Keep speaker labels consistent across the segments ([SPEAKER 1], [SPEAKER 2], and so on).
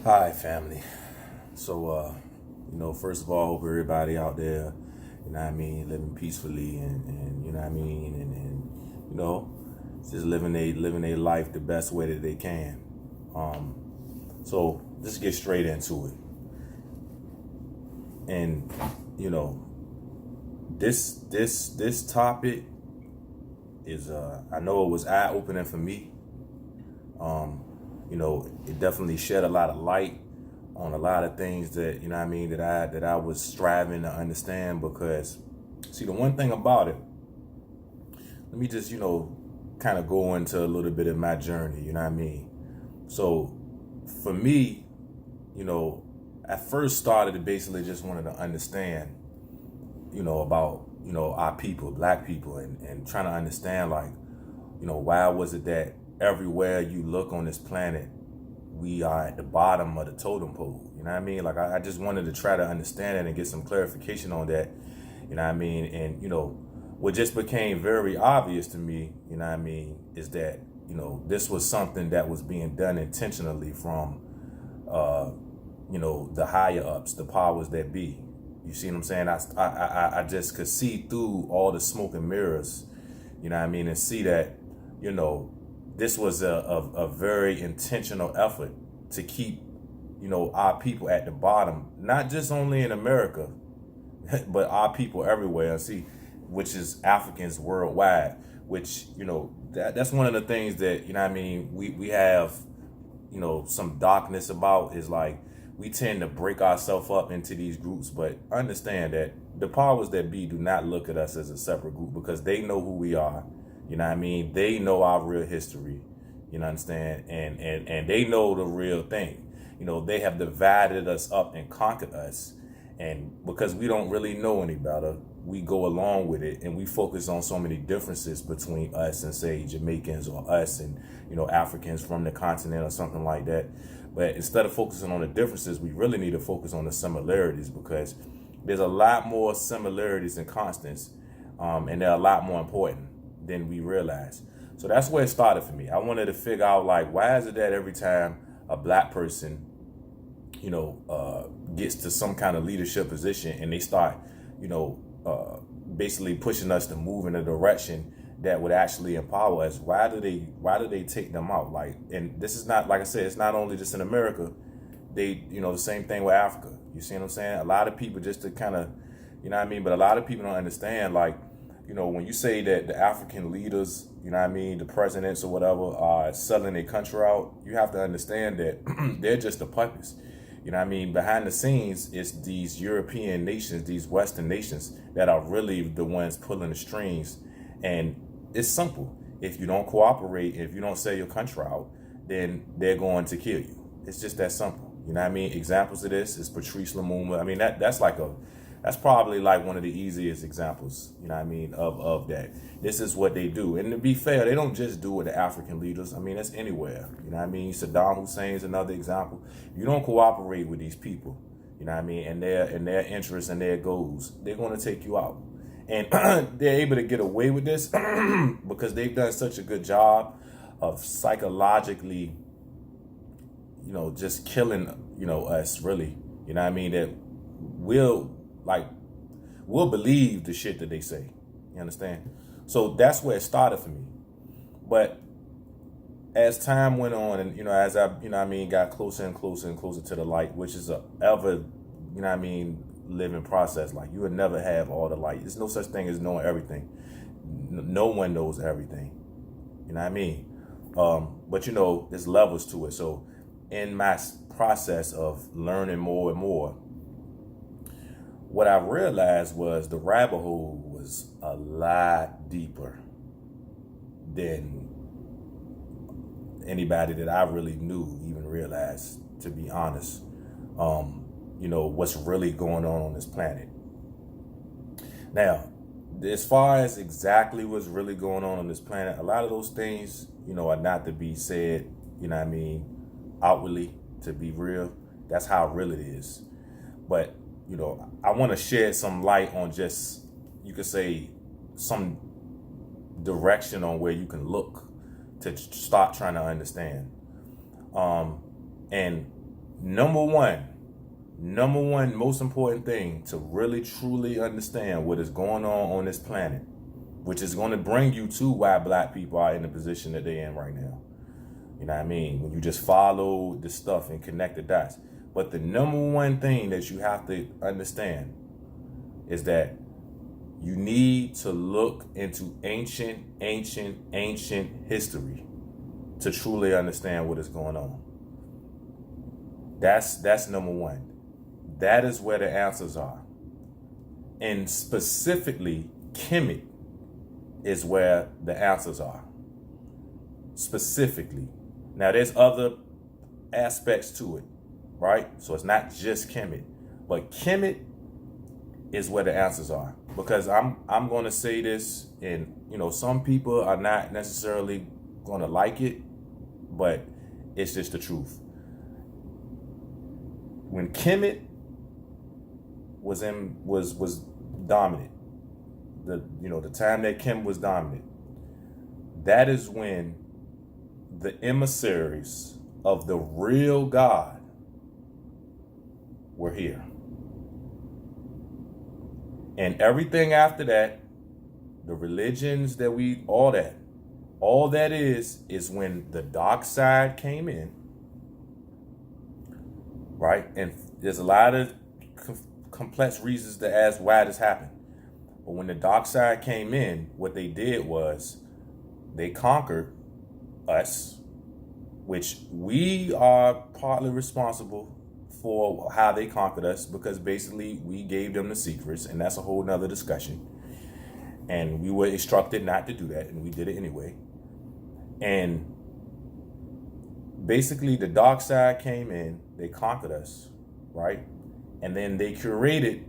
[SPEAKER 1] Hi, family. So, first of all, hope everybody out there, living peacefully and you know what I mean, and just living a life the best way that they can. So let's get straight into it. And this topic is I know it was eye opening for me. It definitely shed a lot of light on a lot of things that that I was striving to understand. Because see, the one thing about it, let me just kind of go into a little bit of my journey. So for me, I first started to basically just wanted to understand about our people, black people, and trying to understand, like, why was it that everywhere you look on this planet, we are at the bottom of the totem pole. Like, I just wanted to try to understand it and get some clarification on that. And what just became very obvious to me, is that this was something that was being done intentionally from the higher ups, the powers that be. You see what I'm saying? I just could see through all the smoke and mirrors, and see that this was a very intentional effort to keep our people at the bottom, not just only in America, but our people everywhere. See, which is Africans worldwide. Which that's one of the things that we have some darkness about, is like we tend to break ourselves up into these groups. But understand that the powers that be do not look at us as a separate group, because they know who we are. They know our real history. Understand? And they know the real thing. They have divided us up and conquered us. And because we don't really know any better, we go along with it, and we focus on so many differences between us and, say, Jamaicans, or us and Africans from the continent or something like that. But instead of focusing on the differences, we really need to focus on the similarities, because there's a lot more similarities than constants, and they're a lot more important than we realize. So that's where it started for me. I wanted to figure out, like, why is it that every time a black person gets to some kind of leadership position, and they start basically pushing us to move in a direction that would actually empower us, why do they take them out? Like, and this is not, like I said, it's not only just in America. They the same thing with Africa. You see what I'm saying? A lot of people, just to kind of but a lot of people don't understand, like, when you say that the African leaders, the presidents or whatever, are selling their country out, you have to understand that they're just the puppets. Behind the scenes, it's these European nations, these Western nations, that are really the ones pulling the strings. And it's simple. If you don't cooperate, if you don't sell your country out, then they're going to kill you. It's just that simple. Examples of this is Patrice Lumumba. That's probably like one of the easiest examples, of that. This is what they do. And to be fair, they don't just do it to African leaders. That's anywhere. Saddam Hussein is another example. You don't cooperate with these people, and their interests and their goals, they're going to take you out. And they're able to get away with this because they've done such a good job of psychologically, just killing, us, really. That we'll believe the shit that they say. You understand? So that's where it started for me. But as time went on, and as I got closer and closer and closer to the light, which is a ever living process. Like, you would never have all the light. There's no such thing as knowing everything. No one knows everything. But there's levels to it. So in my process of learning more and more, what I realized was the rabbit hole was a lot deeper than anybody that I really knew even realized, to be honest. What's really going on this planet. Now, as far as exactly what's really going on this planet, a lot of those things, are not to be said, outwardly, to be real. That's how real it is. But, I want to shed some light on just, you could say, some direction on where you can look to start trying to understand. And number one most important thing to really truly understand what is going on this planet, which is going to bring you to why black people are in the position that they're in right now. You know what I mean? When you just follow the stuff and connect the dots. But the number one thing that you have to understand is that you need to look into ancient history to truly understand what is going on. That's number one. That is where the answers are. And specifically, Kemet is where the answers are. Specifically. Now, there's other aspects to it, right? So it's not just Kemet. But Kemet is where the answers are. Because I'm going to say this, and, some people are not necessarily going to like it, but it's just the truth. When Kemet was dominant, the time that Kemet was dominant, that is when the emissaries of the real God were here. And everything after that, the religions that all that is when the dark side came in, right? And there's a lot of complex reasons to ask why this happened. But when the dark side came in, what they did was they conquered us, which we are partly responsible for how they conquered us, because basically we gave them the secrets, and that's a whole nother discussion. And we were instructed not to do that, and we did it anyway. And basically the dark side came in, they conquered us, right? And then they curated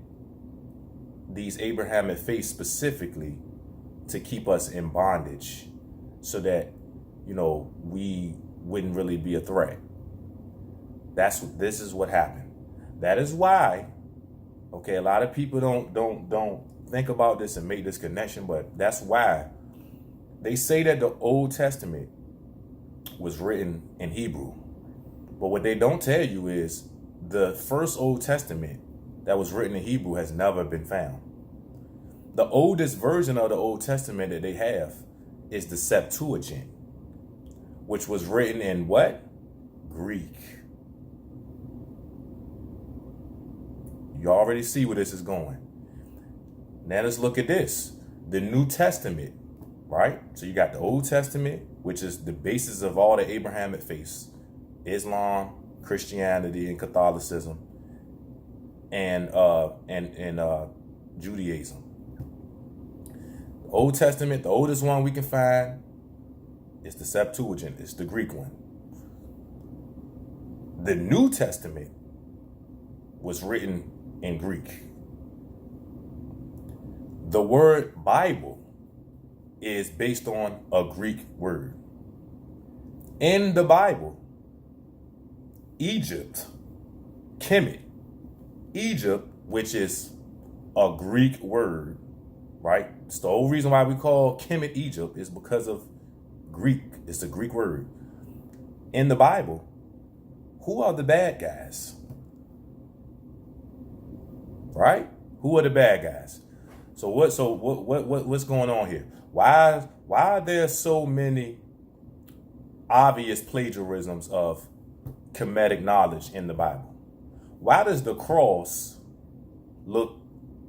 [SPEAKER 1] these Abrahamic faiths specifically to keep us in bondage so that, we wouldn't really be a threat. This is what happened. That is why, okay, a lot of people don't think about this and make this connection, but that's why they say that the Old Testament was written in Hebrew. But what they don't tell you is the first Old Testament that was written in Hebrew has never been found. The oldest version of the Old Testament that they have is the Septuagint, which was written in what? Greek. You already see where this is going. Now let's look at this. The New Testament, right? So you got the Old Testament, which is the basis of all the Abrahamic faiths: Islam, Christianity, and Catholicism, and Judaism. The Old Testament, the oldest one we can find, is the Septuagint. It's the Greek one. The New Testament was written in Greek. The word Bible is based on a Greek word. In the Bible, Egypt, Kemet, Egypt, which is a Greek word, right? It's the whole reason why we call Kemet Egypt is because of Greek. It's a Greek word. In the Bible, who are the bad guys? Right? Who are the bad guys? So what's going on here? Why are there so many obvious plagiarisms of Kemetic knowledge in the Bible? Why does the cross look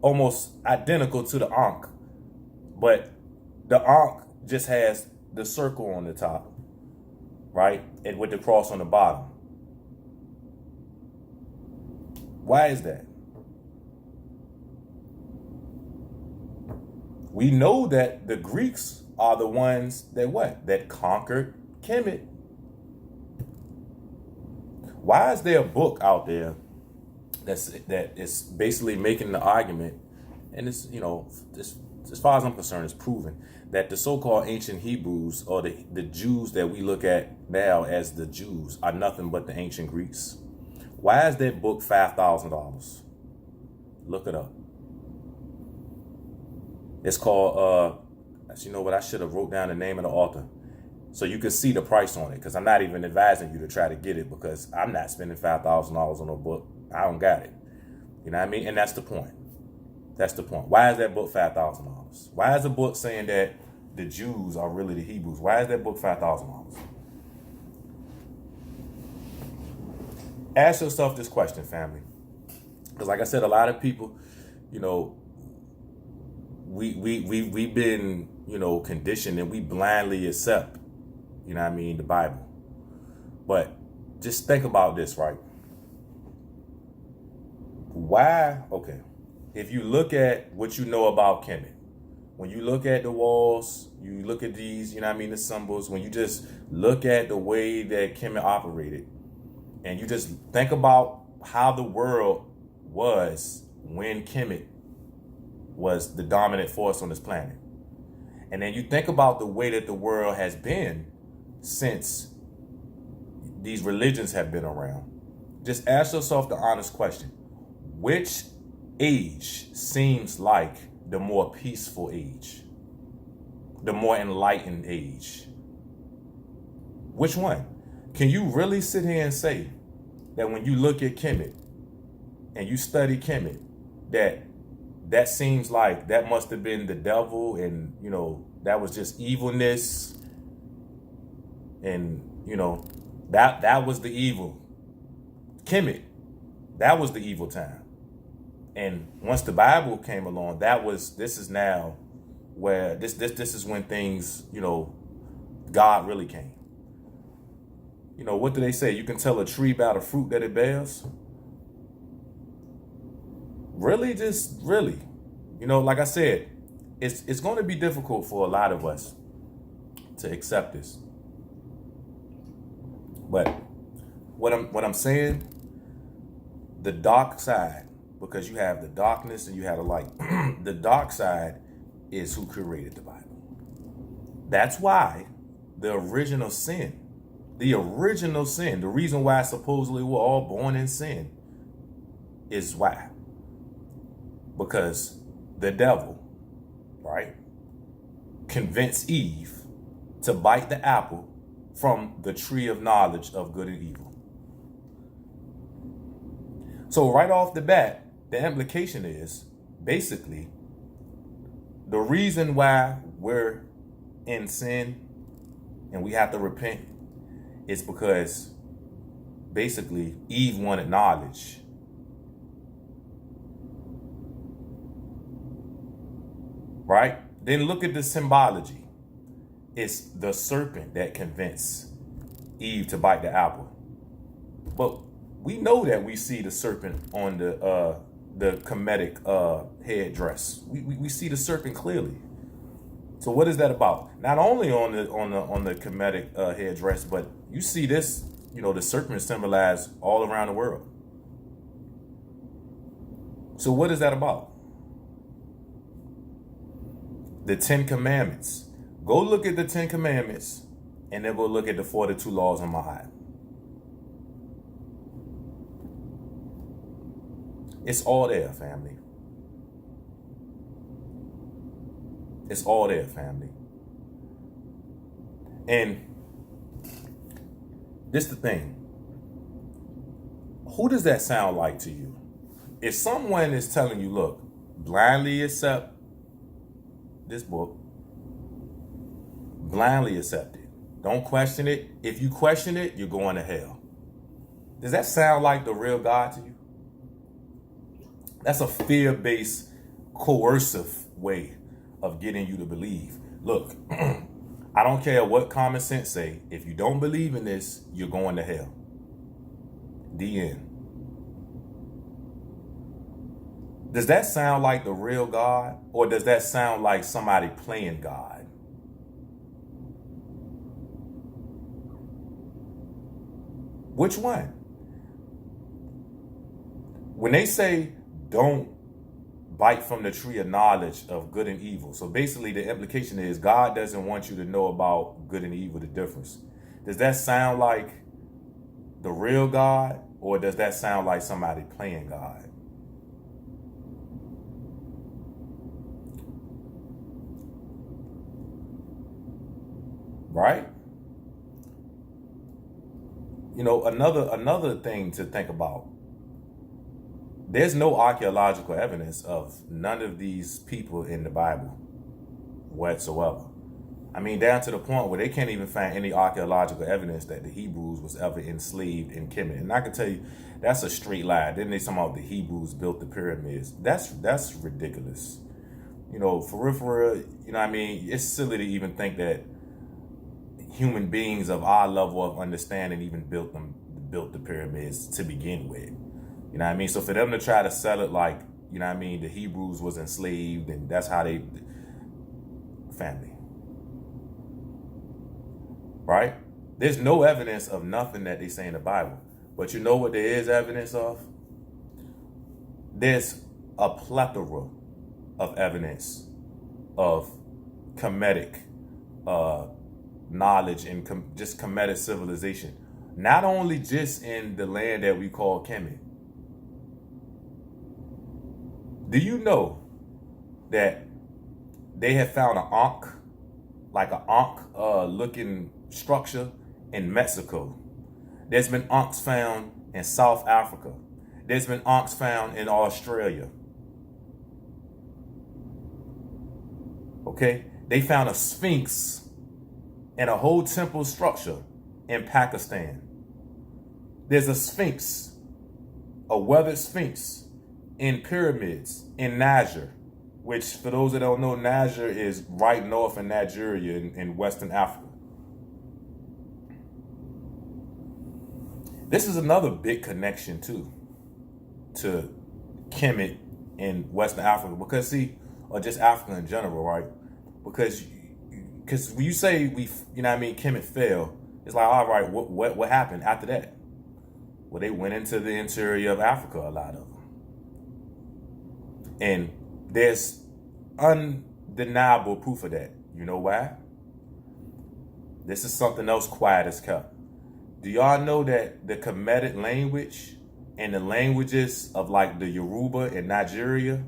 [SPEAKER 1] almost identical to the Ankh, but the Ankh just has the circle on the top, right? And with the cross on the bottom? Why is that? We know that the Greeks are the ones that conquered Kemet. Why is there a book out there that is basically making the argument, and it's, as far as I'm concerned, it's proven that the so-called ancient Hebrews, or the Jews that we look at now as the Jews, are nothing but the ancient Greeks? Why is that book $5,000? Look it up. It's called, you know what, I should have wrote down the name of the author so you can see the price on it, because I'm not even advising you to try to get it, because I'm not spending $5,000 on a book. I don't got it. You know what I mean? And that's the point. That's the point. Why is that book $5,000? Why is the book saying that the Jews are really the Hebrews? Why is that book $5,000? Ask yourself this question, family. Because like I said, a lot of people, you know, we've been, you know, conditioned, and we blindly accept, you know what I mean, the Bible. But just think about this, right? Why? Okay. If you look at what you know about Kemet, when you look at the walls, you look at these, you know what I mean, the symbols, when you just look at the way that Kemet operated, and you just think about how the world was when Kemet was the dominant force on this planet. And then you think about the way that the world has been since these religions have been around. Just ask yourself the honest question. Which age seems like the more peaceful age? The more enlightened age? Which one? Can you really sit here and say that when you look at Kemet and you study Kemet, that seems like that must have been the devil, and, you know, that was just evilness, and, you know, that was the evil. Kemet, that was the evil time. And once the Bible came along, this is now where this is when things, you know, God really came. You know, what do they say? You can tell a tree by the fruit that it bears. Really, just really. You know, like I said, it's going to be difficult for a lot of us to accept this. But what I'm saying, the dark side, because you have the darkness and you have the light. The dark side is who created the Bible. That's why the original sin, the reason why supposedly we're all born in sin is why. Because the devil, right, convinced Eve to bite the apple from the tree of knowledge of good and evil. So right off the bat, the implication is basically the reason why we're in sin and we have to repent is because basically Eve wanted knowledge. Right? Then look at the symbology. It's the serpent that convinced Eve to bite the apple. But we know that we see the serpent on the Kemetic headdress. We see the serpent clearly. So what is that about? Not only on the Kemetic headdress, but you see this, you know, the serpent symbolized all around the world. So what is that about? The 10 Commandments. Go look at the 10 Commandments and then go look at the 42 laws on Ma'at. It's all there, family. It's all there, family. And this the thing. Who does that sound like to you? If someone is telling you, look, blindly accept this book, blindly accept it. Don't question it. If you question it, you're going to hell. Does that sound like the real God to you? That's a fear-based, coercive way of getting you to believe. Look, I don't care what common sense say. If you don't believe in this, you're going to hell. The end. Does that sound like the real God? Or does that sound like somebody playing God? Which one? When they say don't bite from the tree of knowledge of good and evil. So basically the implication is God doesn't want you to know about good and evil, the difference. Does that sound like the real God? Or does that sound like somebody playing God? right? You know, another thing to think about. There's no archaeological evidence of none of these people in the Bible whatsoever. I mean, down to the point where they can't even find any archaeological evidence that the Hebrews was ever enslaved in Kemet. And I can tell you, that's a straight lie. Then they talking about the Hebrews built the pyramids. That's ridiculous. You know, for real, you know what I mean? It's silly to even think that human beings of our level of understanding even built the pyramids to begin with. You know what I mean? So for them to try to sell it like, you know what I mean, the Hebrews was enslaved and that's how they family. Right? There's no evidence of nothing that they say in the Bible. But you know what there is evidence of? There's a plethora of evidence of Kemetic knowledge and just Kemetic civilization. Not only just in the land that we call Kemet. Do you know that they have found an Ankh, like an Ankh looking structure in Mexico? There's been Ankhs found in South Africa. There's been Ankhs found in Australia. Okay? They found a Sphinx and a whole temple structure in Pakistan. There's a Sphinx, a weathered Sphinx in pyramids in Niger, which for those that don't know, Niger is right north of Nigeria in Western Africa. This is another big connection too to Kemet in Western Africa, because see, or just Africa in general, right? Because when you say you know what I mean, Kemet fell, it's like, all right, what happened after that? Well, they went into the interior of Africa, a lot of them. And there's undeniable proof of that. You know why? This is something else quiet as kept. Do y'all know that the Kemetic language and the languages of like the Yoruba in Nigeria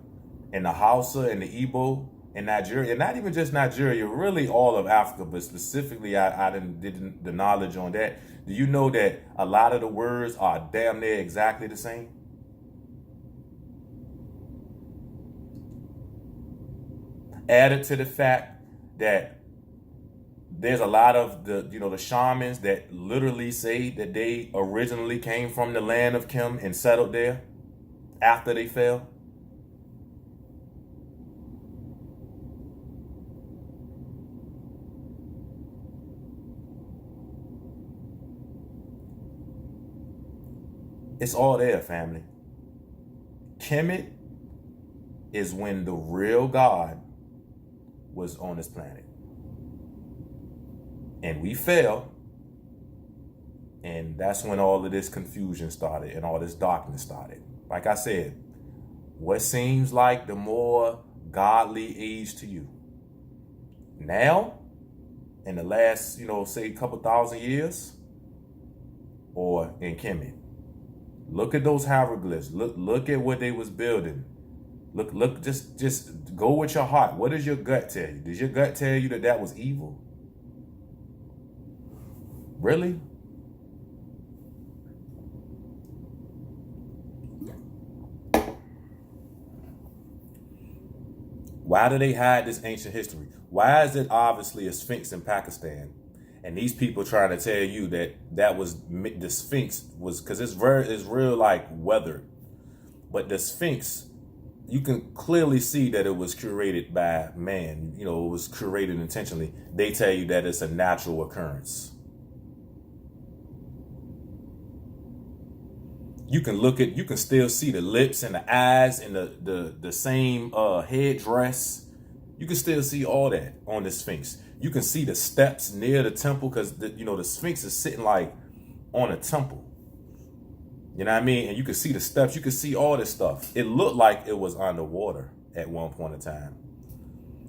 [SPEAKER 1] and the Hausa and the Igbo in Nigeria, and not even just Nigeria, really all of Africa, but specifically I did the knowledge on that. Do you know that a lot of the words are damn near exactly the same? Added to the fact that there's a lot of the shamans that literally say that they originally came from the land of Kim and settled there after they fell. It's all there, family. Kemet is when the real God was on this planet. And we fell. And that's when all of this confusion started and all this darkness started. Like I said, what seems like the more godly age to you? Now, in the last, say a couple thousand years, or in Kemet? Look at those hieroglyphs. Look at what they was building. Look, just go with your heart. What does your gut tell you? Does your gut tell you that was evil? Really? Why do they hide this ancient history? Why is it obviously a Sphinx in Pakistan? And these people trying to tell you that was the Sphinx was, because it's real like weathered. But the Sphinx, you can clearly see that it was curated by man. It was curated intentionally. They tell you that it's a natural occurrence. You can still see the lips and the eyes and the same headdress. You can still see all that on the Sphinx. You can see the steps near the temple, because the Sphinx is sitting like on a temple. You know what I mean? And you can see the steps. You can see all this stuff. It looked like it was underwater at one point in time,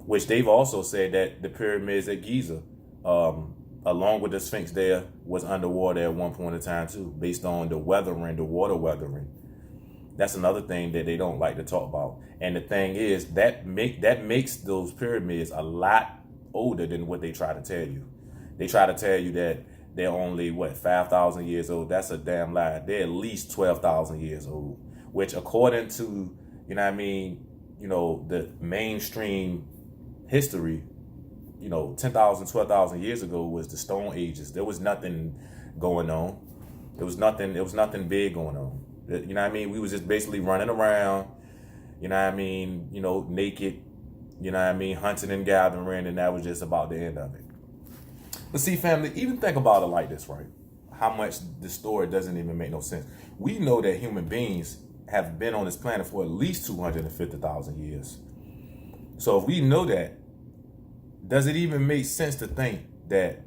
[SPEAKER 1] which they've also said that the pyramids at Giza, along with the Sphinx there, was underwater at one point in time too, based on the weathering, the water weathering. That's another thing that they don't like to talk about. And the thing is, that makes those pyramids a lot older than what they try to tell you. They try to tell you that they're only, 5,000 years old. That's a damn lie. They're at least 12,000 years old, which according to, the mainstream history, 10,000, 12,000 years ago was the Stone Ages. There was nothing going on. There was nothing big going on. We was just basically running around, naked, hunting and gathering, and that was just about the end of it. But see, family, even think about it like this, right? How much the story doesn't even make no sense. We know that human beings have been on this planet for at least 250,000 years. So if we know that, does it even make sense to think that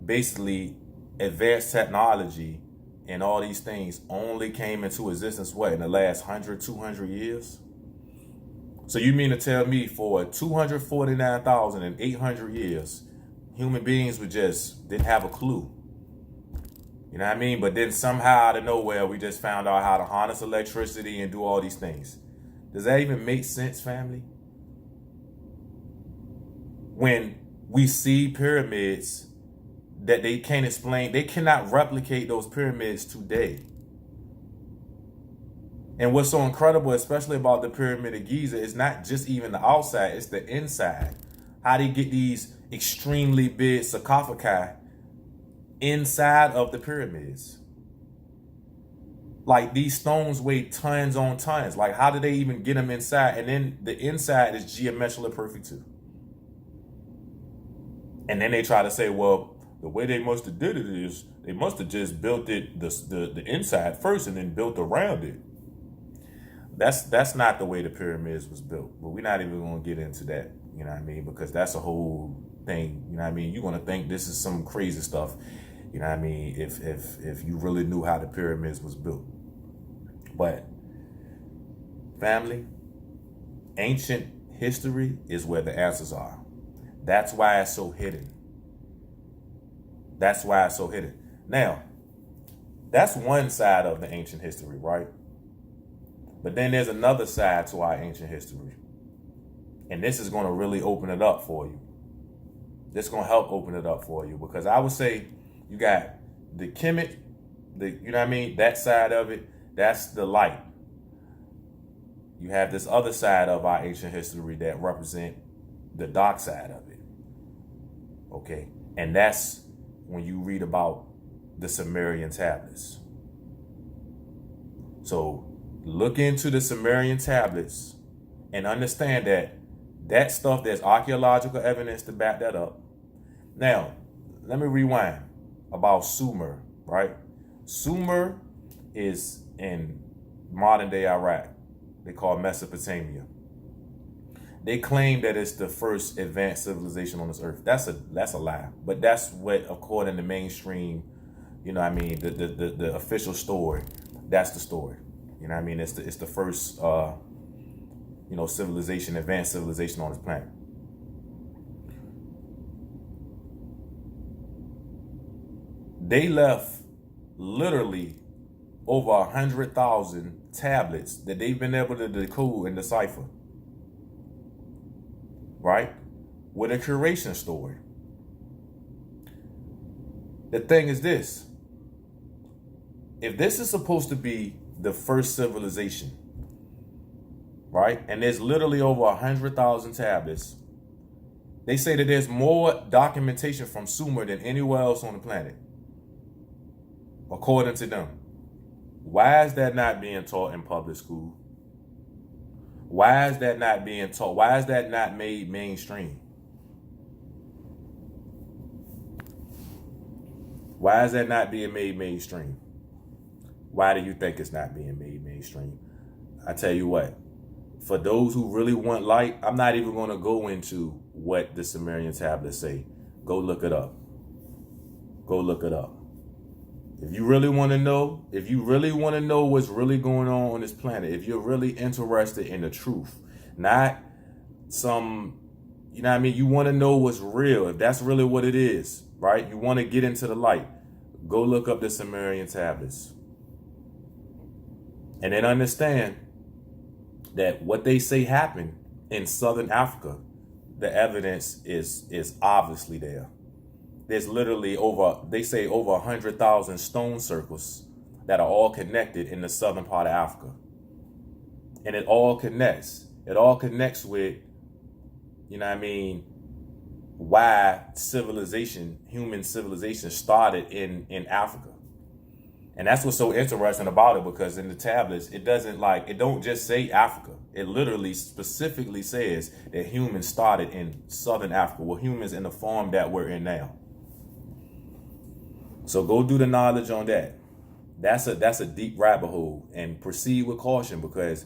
[SPEAKER 1] basically advanced technology and all these things only came into existence, in the last 100, 200 years? So you mean to tell me for 249,800 years, human beings didn't have a clue? You know what I mean? But then somehow out of nowhere, we just found out how to harness electricity and do all these things. Does that even make sense, family? When we see pyramids that they can't explain, they cannot replicate those pyramids today. And what's so incredible, especially about the Pyramid of Giza, is not just even the outside, it's the inside. How they get these extremely big sarcophagi inside of the pyramids. Like, these stones weigh tons on tons. Like, how did they even get them inside? And then the inside is geometrically perfect too. And then they try to say, well, the way they must have did it is they must have just built it the inside first and then built around it. That's not the way the pyramids was built. But we're not even going to get into that, because that's a whole thing. You're going to think this is some crazy stuff. If you really knew how the pyramids was built. But family, ancient history is where the answers are. That's why it's so hidden. Now, that's one side of the ancient history, right? But then there's another side to our ancient history. And this is going to really open it up for you. This is going to help open it up for you, because I would say you got the Kemet, that side of it, that's the light. You have this other side of our ancient history that represent the dark side of it. Okay? And that's when you read about the Sumerian tablets. So look into the Sumerian tablets and understand that stuff, there's archaeological evidence to back that up. Now, let me rewind about Sumer, right? Sumer is in modern day Iraq. They call Mesopotamia. They claim that it's the first advanced civilization on this earth. That's a lie. But that's what, according to mainstream, the official story, that's the story. It's the first civilization, advanced civilization on this planet. They left literally over 100,000 tablets that they've been able to decode and decipher. Right? With a curation story. The thing is this. If this is supposed to be the first civilization, right? And there's literally over 100,000 tablets. They say that there's more documentation from Sumer than anywhere else on the planet, according to them. Why is that not being taught in public school? Why is that not being taught? Why is that not made mainstream? Why is that not being made mainstream? Why do you think it's not being made mainstream? I tell you what, for those who really want light, I'm not even going to go into what the Sumerian tablets say. Go look it up. Go look it up. If you really want to know, what's really going on this planet, if you're really interested in the truth, not some, you want to know what's real, if that's really what it is, right? You want to get into the light, go look up the Sumerian tablets. And then understand that what they say happened in Southern Africa, the evidence is obviously there. there's literally they say over 100,000 stone circles that are all connected in the southern part of Africa. And it all connects. It all connects with, why human civilization started in Africa. And that's what's so interesting about it, because in the tablets, it don't just say Africa. It literally specifically says that humans started in southern Africa. Well, humans in the form that we're in now. So go do the knowledge on that. That's a deep rabbit hole, and proceed with caution, because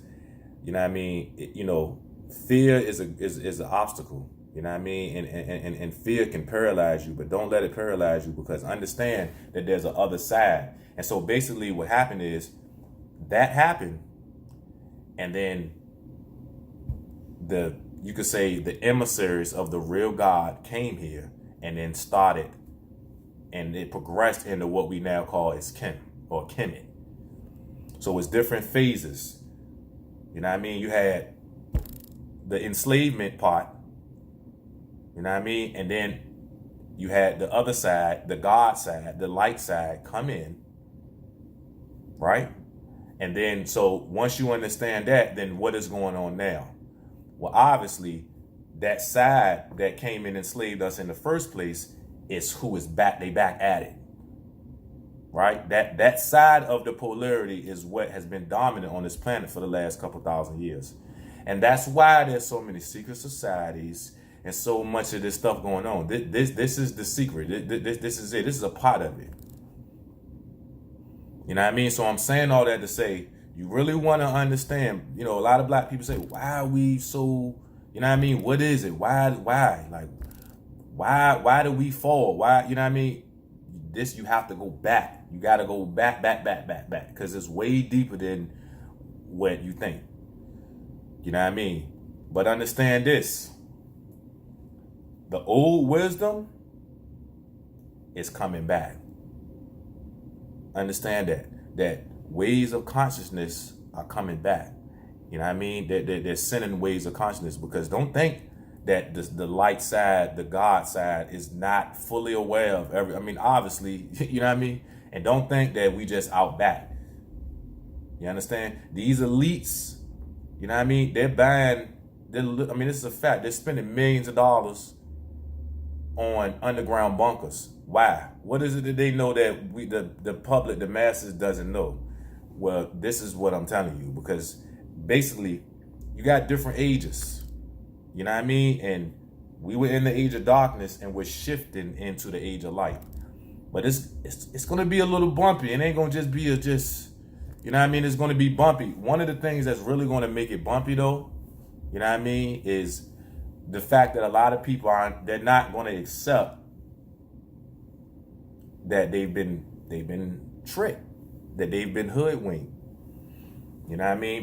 [SPEAKER 1] fear is an obstacle. And fear can paralyze you, but don't let it paralyze you, because understand that there's a other side. And so basically what happened is that happened, and then you could say the emissaries of the real God came here and then started, and it progressed into what we now call as Kim or Kemet. So it's different phases. You had the enslavement part, and then you had the other side, the God side, the light side come in, right? And then, so once you understand that, then what is going on now? Well, obviously, that side that came and enslaved us in the first place is who is back. They back at it, right? That side of the polarity is what has been dominant on this planet for the last couple thousand years. And that's why there's so many secret societies and so much of this stuff going on. This is the secret. This is it. This is a part of it. So I'm saying all that to say, you really want to understand, a lot of black people say, why are we so, what is it? Why? Like, why do we fall? Why, This, you have to go back. You got to go back, because it's way deeper than what you think. But understand this. The old wisdom is coming back. Understand that ways of consciousness are coming back. They're sending ways of consciousness, because don't think that the light side, the God side, is not fully aware of obviously, and don't think that we just out back. You understand? These elites, they're buying, this is a fact, they're spending millions of dollars on underground bunkers. Why? What is it that they know that the public, the masses, doesn't know? Well, this is what I'm telling you, because basically you got different ages, and we were in the age of darkness and we're shifting into the age of light. But it's going to be a little bumpy. It ain't going to just be it's going to be bumpy. One of the things that's really going to make it bumpy though, is the fact that a lot of people they're not going to accept that they've been tricked, that they've been hoodwinked,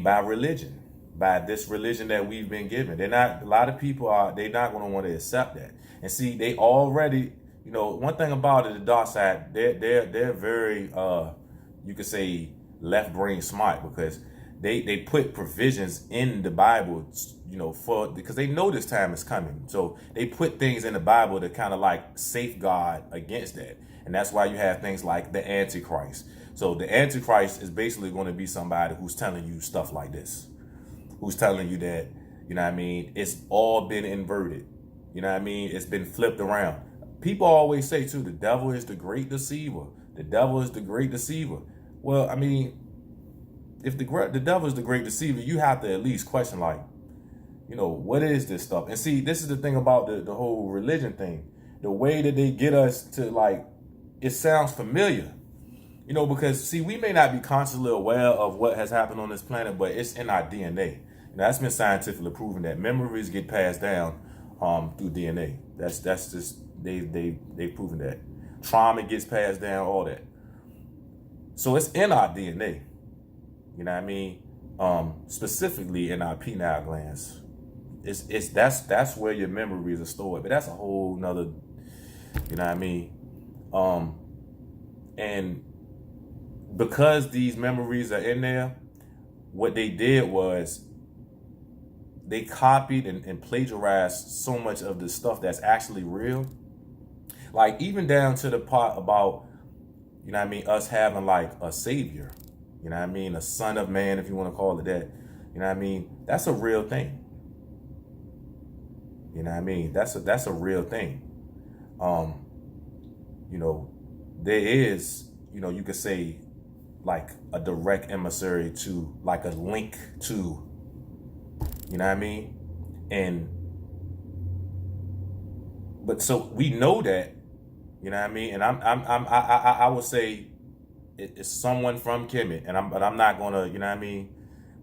[SPEAKER 1] by religion, by this religion that we've been given. A lot of people they're not going to want to accept that. And see, they already, one thing about it, the dark side, they're very, you could say, left brain smart, because they put provisions in the Bible, because they know this time is coming. So they put things in the Bible to kind of like safeguard against that. And that's why you have things like the Antichrist. So the Antichrist is basically going to be somebody who's telling you stuff like this, who's telling you that, it's all been inverted. It's been flipped around. People always say too, the devil is the great deceiver. The devil is the great deceiver. Well, if the devil is the great deceiver, you have to at least question, like, what is this stuff? And see, this is the thing about the whole religion thing. The way that they get us to, like, it sounds familiar, because see, we may not be consciously aware of what has happened on this planet, but it's in our DNA. That's been scientifically proven that memories get passed down through DNA. That's just they've proven that. Trauma gets passed down, all that. So it's in our DNA. Specifically in our pineal glands. That's where your memories are stored. But that's a whole nother, and because these memories are in there, what they did was they copied and plagiarized so much of the stuff that's actually real. Like even down to the part about, you know what I mean, us having like a savior, you know what I mean, a son of man, if you want to call it that, you know what I mean, that's a real thing. You know what I mean? That's a real thing. You know, there is, you know, you could say like a direct emissary to, like a link to, you know what I mean? But so we know that, you know what I mean? And I would say it's someone from Kemet, but I'm not gonna, you know what I mean?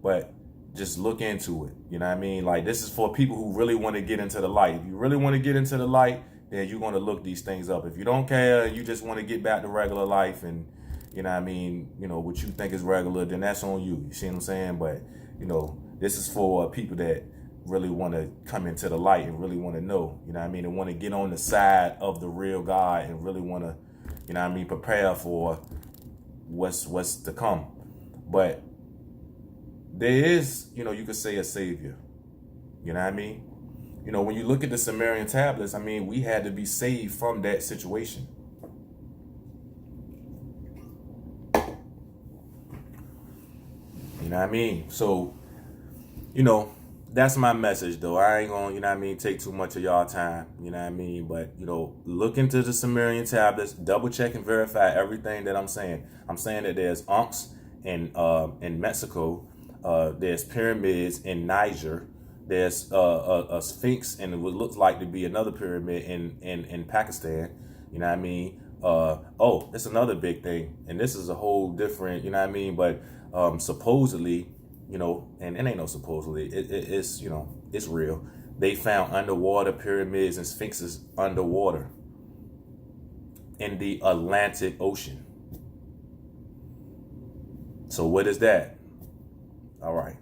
[SPEAKER 1] But just look into it, you know what I mean? Like, this is for people who really want to get into the light. If you really want to get into the light, then you're going to look these things up. If you don't care, you just want to get back to regular life and, you know what I mean, you know, what you think is regular, then that's on you. You see what I'm saying? But, you know, this is for people that really want to come into the light and really want to know, you know what I mean, and want to get on the side of the real God and really want to, you know what I mean, prepare for what's to come. But there is, you know, you could say a savior, you know what I mean? You know, when you look at the Sumerian tablets, I mean, we had to be saved from that situation. You know what I mean? So, you know, that's my message, though. I ain't gonna, you know what I mean, take too much of y'all time, you know what I mean? But, you know, look into the Sumerian tablets, double check and verify everything that I'm saying. I'm saying that there's Unks in Mexico, there's pyramids in Niger, there's a Sphinx and what looks like to be another pyramid in Pakistan, you know what I mean? Oh, it's another big thing, and this is a whole different, you know what I mean? But supposedly, you know, and it ain't no supposedly, it's, you know, it's real. They found underwater pyramids and sphinxes underwater in the Atlantic Ocean. So what is that? All right.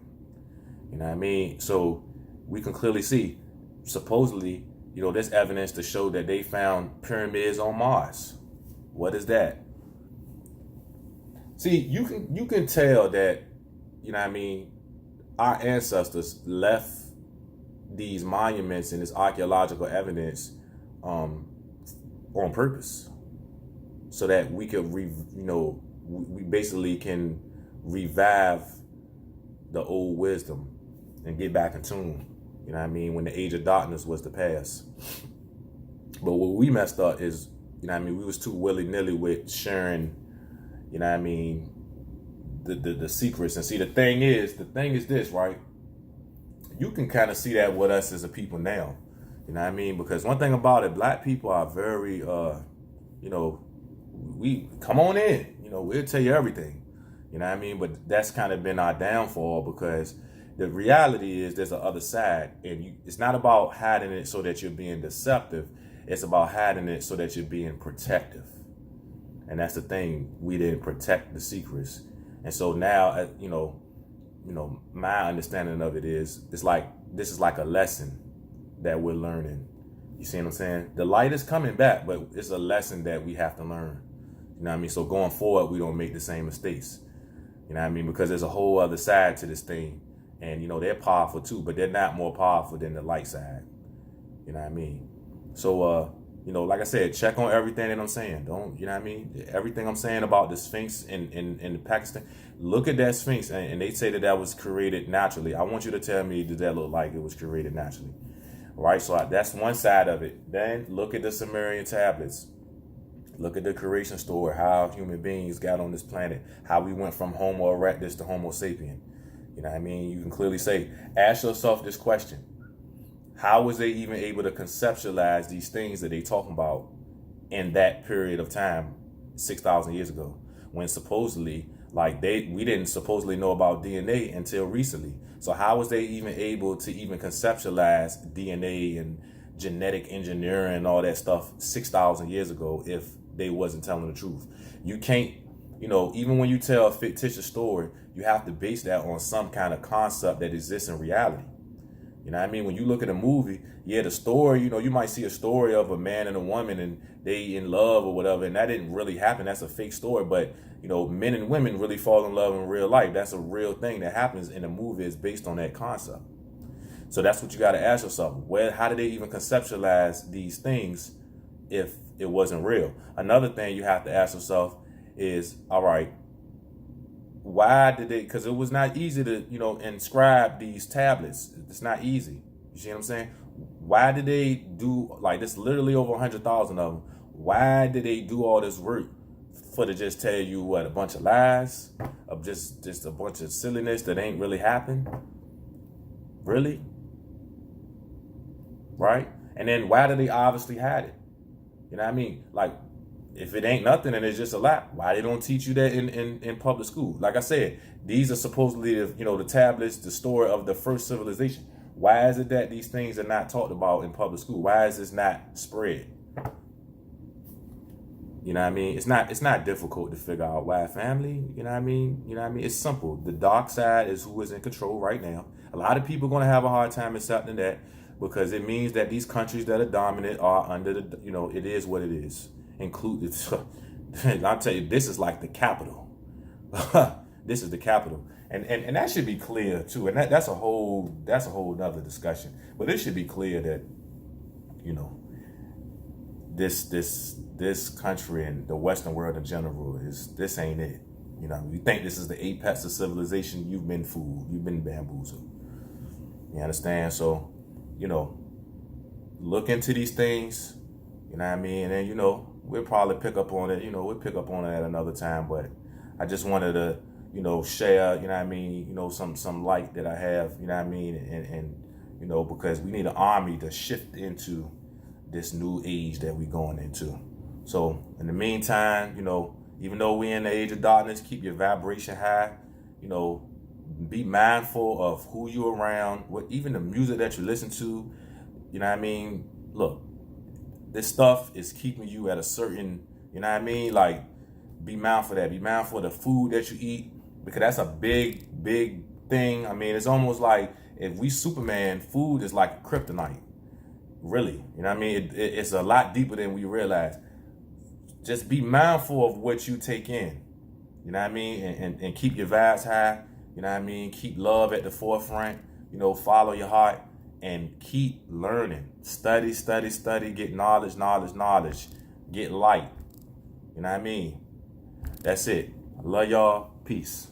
[SPEAKER 1] You know what I mean? So we can clearly see, supposedly, you know, there's evidence to show that they found pyramids on Mars. What is that? See, you can tell that, you know what I mean, our ancestors left these monuments and this archaeological evidence on purpose, so that we could, we basically can revive the old wisdom and get back in tune. You know what I mean? When the age of darkness was to pass. But what we messed up is, you know what I mean, we was too willy-nilly with sharing, you know what I mean, the secrets. And see, the thing is this, right? You can kind of see that with us as a people now. You know what I mean? Because one thing about it, black people are very, you know, we come on in, you know, we'll tell you everything. You know what I mean? But that's kind of been our downfall, because the reality is there's a other side, and it's not about hiding it so that you're being deceptive. It's about hiding it so that you're being protective. And that's the thing. We didn't protect the secrets. And so now, you know, my understanding of it is, it's like, this is like a lesson that we're learning. You see what I'm saying? The light is coming back, but it's a lesson that we have to learn. You know what I mean? So going forward, we don't make the same mistakes. You know what I mean? Because there's a whole other side to this thing. And, you know, they're powerful too, but they're not more powerful than the light side. You know what I mean? So, you know, like I said, check on everything that I'm saying. Don't, you know what I mean? Everything I'm saying about the Sphinx in Pakistan, look at that Sphinx, and they say that was created naturally. I want you to tell me, did that look like it was created naturally? All right, so that's one side of it. Then look at the Sumerian tablets. Look at the creation story, how human beings got on this planet, how we went from Homo erectus to Homo sapien. You know what I mean? You can clearly say, ask yourself this question. How was they even able to conceptualize these things that they talking about in that period of time, 6,000 years ago, when supposedly, like, we didn't supposedly know about DNA until recently. So how was they even able to even conceptualize DNA and genetic engineering and all that stuff 6,000 years ago if they wasn't telling the truth? You can't, you know, even when you tell a fictitious story, you have to base that on some kind of concept that exists in reality. You know what I mean? When you look at a movie, yeah, the story, you know, you might see a story of a man and a woman and they in love or whatever, and that didn't really happen. That's a fake story. But, you know, men and women really fall in love in real life. That's a real thing that happens in a movie. Is based on that concept. So that's what you got to ask yourself. How did they even conceptualize these things if it wasn't real. Another thing you have to ask yourself is, all right, why did they, because it was not easy to, inscribe these tablets. It's not easy. You see what I'm saying? Why did they do, like, this literally over 100,000 of them? Why did they do all this work for to just tell you what, a bunch of lies, of just a bunch of silliness that ain't really happened? Really? Right? And then why do they obviously hide it? You know what I mean? Like, if it ain't nothing and it's just a lie, why they don't teach you that in public school? Like I said, these are supposedly the tablets, the story of the first civilization. Why is it that these things are not talked about in public school? Why is this not spread? You know what I mean? It's not difficult to figure out why, family. You know what I mean? It's simple. The dark side is who is in control right now. A lot of people are going to have a hard time accepting that, because it means that these countries that are dominant are under the, it is what it is. Included, I'll tell you, this is like the capital. This is the capital. And that should be clear too. And that's a whole nother discussion. But it should be clear that, this country and the Western world in general this ain't it. You think this is the apex of civilization, you've been fooled, you've been bamboozled. You understand? So, look into these things, you know what I mean? And then, we'll probably pick up on it, we'll pick up on it at another time. But I just wanted to, share, some light that I have, and because we need an army to shift into this new age that we're going into. So in the meantime, even though we're in the age of darkness, keep your vibration high, be mindful of who you're around, even the music that you listen to, Look, this stuff is keeping you at a certain, like, be mindful of that. Be mindful of the food that you eat, because that's a big, big thing. It's almost like if we Superman, food is like kryptonite. Really, it's a lot deeper than we realize. Just be mindful of what you take in, and keep your vibes high, keep love at the forefront, follow your heart, and keep learning. Study, get knowledge, get light. That's it. I love y'all. Peace.